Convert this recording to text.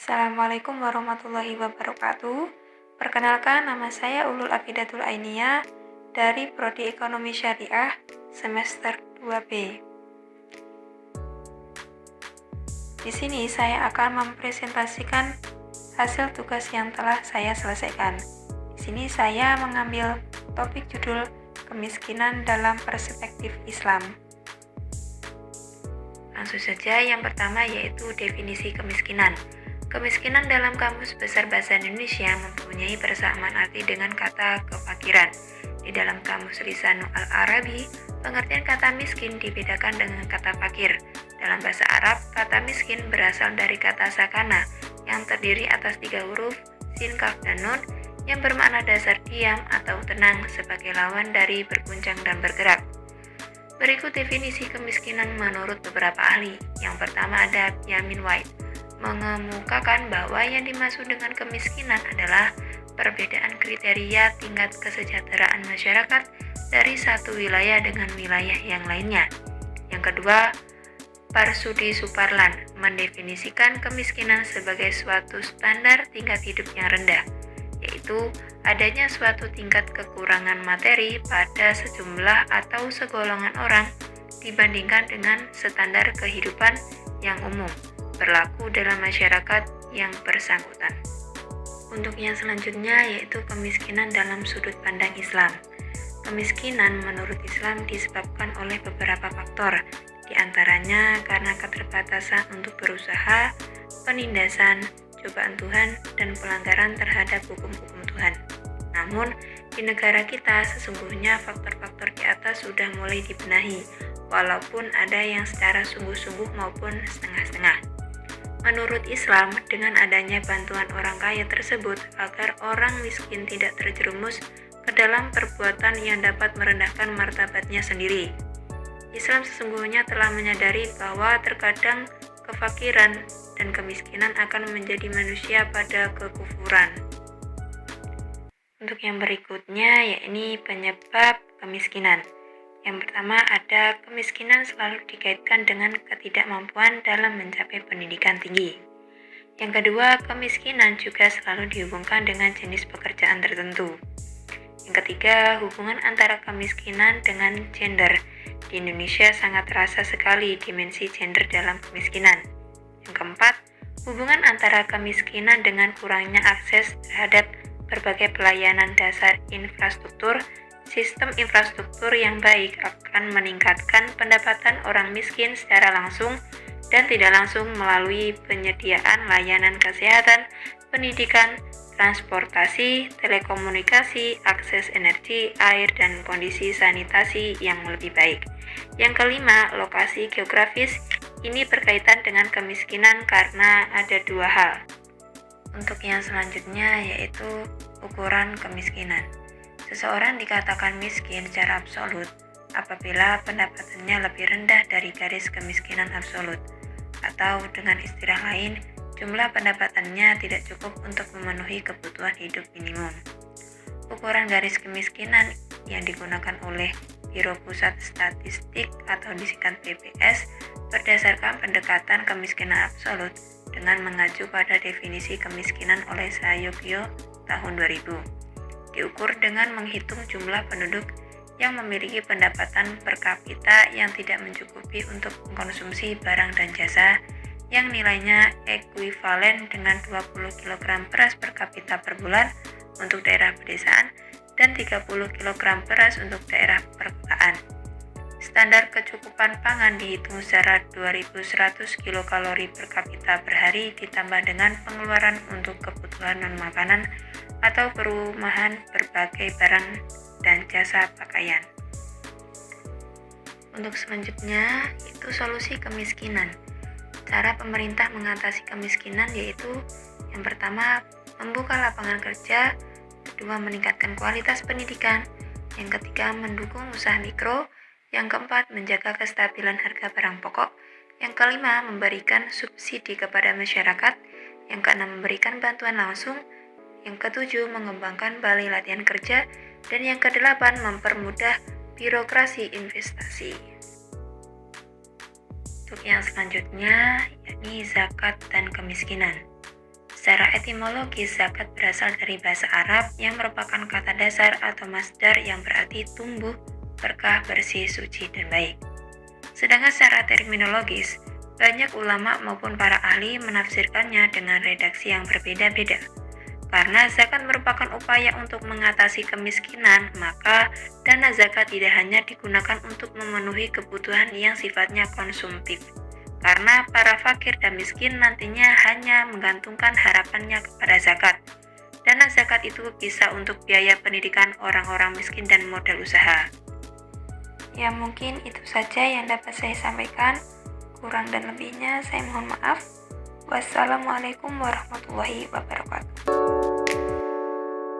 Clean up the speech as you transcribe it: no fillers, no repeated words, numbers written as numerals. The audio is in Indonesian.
Assalamualaikum warahmatullahi wabarakatuh. Perkenalkan, nama saya Ulul Afidatul Ainiyah dari Prodi Ekonomi Syariah semester 2B. Di sini saya akan mempresentasikan hasil tugas yang telah saya selesaikan. Di sini saya mengambil topik judul kemiskinan dalam perspektif Islam. Langsung saja, yang pertama yaitu definisi kemiskinan. Kemiskinan dalam Kamus Besar Bahasa Indonesia mempunyai persamaan arti dengan kata kefakiran. Di dalam Kamus Lisanul Arabi, pengertian kata miskin dibedakan dengan kata fakir. Dalam bahasa Arab, kata miskin berasal dari kata sakana yang terdiri atas 3 huruf, sin, kaf, dan nun, yang bermakna dasar diam atau tenang sebagai lawan dari berguncang dan bergerak. Berikut definisi kemiskinan menurut beberapa ahli. Yang pertama ada Yamin White, mengemukakan bahwa yang dimaksud dengan kemiskinan adalah perbedaan kriteria tingkat kesejahteraan masyarakat dari satu wilayah dengan wilayah yang lainnya. Yang kedua, Parsudi Suparlan mendefinisikan kemiskinan sebagai suatu standar tingkat hidup yang rendah, yaitu adanya suatu tingkat kekurangan materi pada sejumlah atau segolongan orang dibandingkan dengan standar kehidupan yang umum berlaku dalam masyarakat yang bersangkutan. Untuk yang selanjutnya yaitu kemiskinan dalam sudut pandang Islam. Kemiskinan menurut Islam disebabkan oleh beberapa faktor, di antaranya karena keterbatasan untuk berusaha, penindasan, cobaan Tuhan, dan pelanggaran terhadap hukum-hukum Tuhan. Namun, di negara kita sesungguhnya faktor-faktor di atas sudah mulai dibenahi, walaupun ada yang secara sungguh-sungguh maupun setengah-setengah. Menurut Islam, dengan adanya bantuan orang kaya tersebut agar orang miskin tidak terjerumus ke dalam perbuatan yang dapat merendahkan martabatnya sendiri. Islam sesungguhnya telah menyadari bahwa terkadang kefakiran dan kemiskinan akan menjadi manusia pada kekufuran. Untuk yang berikutnya, yakni penyebab kemiskinan. Yang pertama ada kemiskinan selalu dikaitkan dengan ketidakmampuan dalam mencapai pendidikan tinggi. Yang kedua, kemiskinan juga selalu dihubungkan dengan jenis pekerjaan tertentu. Yang ketiga, hubungan antara kemiskinan dengan gender. Di Indonesia sangat terasa sekali dimensi gender dalam kemiskinan. Yang keempat, hubungan antara kemiskinan dengan kurangnya akses terhadap berbagai pelayanan dasar infrastruktur. Sistem infrastruktur yang baik akan meningkatkan pendapatan orang miskin secara langsung dan tidak langsung melalui penyediaan layanan kesehatan, pendidikan, transportasi, telekomunikasi, akses energi, air, dan kondisi sanitasi yang lebih baik. Yang kelima, lokasi geografis. Ini berkaitan dengan kemiskinan karena ada 2 hal. Untuk yang selanjutnya yaitu ukuran kemiskinan. Seseorang dikatakan miskin secara absolut apabila pendapatannya lebih rendah dari garis kemiskinan absolut, atau dengan istilah lain, jumlah pendapatannya tidak cukup untuk memenuhi kebutuhan hidup minimum. Ukuran garis kemiskinan yang digunakan oleh Biro Pusat Statistik atau disingkat BPS berdasarkan pendekatan kemiskinan absolut dengan mengacu pada definisi kemiskinan oleh Sayugyo tahun 2000. Diukur dengan menghitung jumlah penduduk yang memiliki pendapatan per kapita yang tidak mencukupi untuk mengkonsumsi barang dan jasa yang nilainya ekuivalen dengan 20 kg beras per kapita per bulan untuk daerah pedesaan dan 30 kg beras untuk daerah perkotaan. Standar kecukupan pangan dihitung secara 2100 kilokalori per kapita per hari ditambah dengan pengeluaran untuk kebutuhan non-makanan atau perumahan berbagai barang dan jasa pakaian. Untuk selanjutnya, yaitu solusi kemiskinan. Cara pemerintah mengatasi kemiskinan yaitu yang pertama, membuka lapangan kerja, kedua, meningkatkan kualitas pendidikan, yang ketiga, mendukung usaha mikro, yang keempat, menjaga kestabilan harga barang pokok, yang kelima, memberikan subsidi kepada masyarakat, yang keenam, memberikan bantuan langsung, yang ketujuh, mengembangkan balai latihan kerja, dan yang kedelapan, mempermudah birokrasi investasi. Untuk yang selanjutnya, yakni zakat dan kemiskinan. Secara etimologis, zakat berasal dari bahasa Arab yang merupakan kata dasar atau masdar yang berarti tumbuh, berkah, bersih, suci, dan baik. Sedangkan secara terminologis, banyak ulama maupun para ahli menafsirkannya dengan redaksi yang berbeda-beda. Karena zakat merupakan upaya untuk mengatasi kemiskinan, maka dana zakat tidak hanya digunakan untuk memenuhi kebutuhan yang sifatnya konsumtif. Karena para fakir dan miskin nantinya hanya menggantungkan harapannya kepada zakat. Dana zakat itu bisa untuk biaya pendidikan orang-orang miskin dan modal usaha. Ya, mungkin itu saja yang dapat saya sampaikan. Kurang dan lebihnya saya mohon maaf. Wassalamualaikum warahmatullahi wabarakatuh.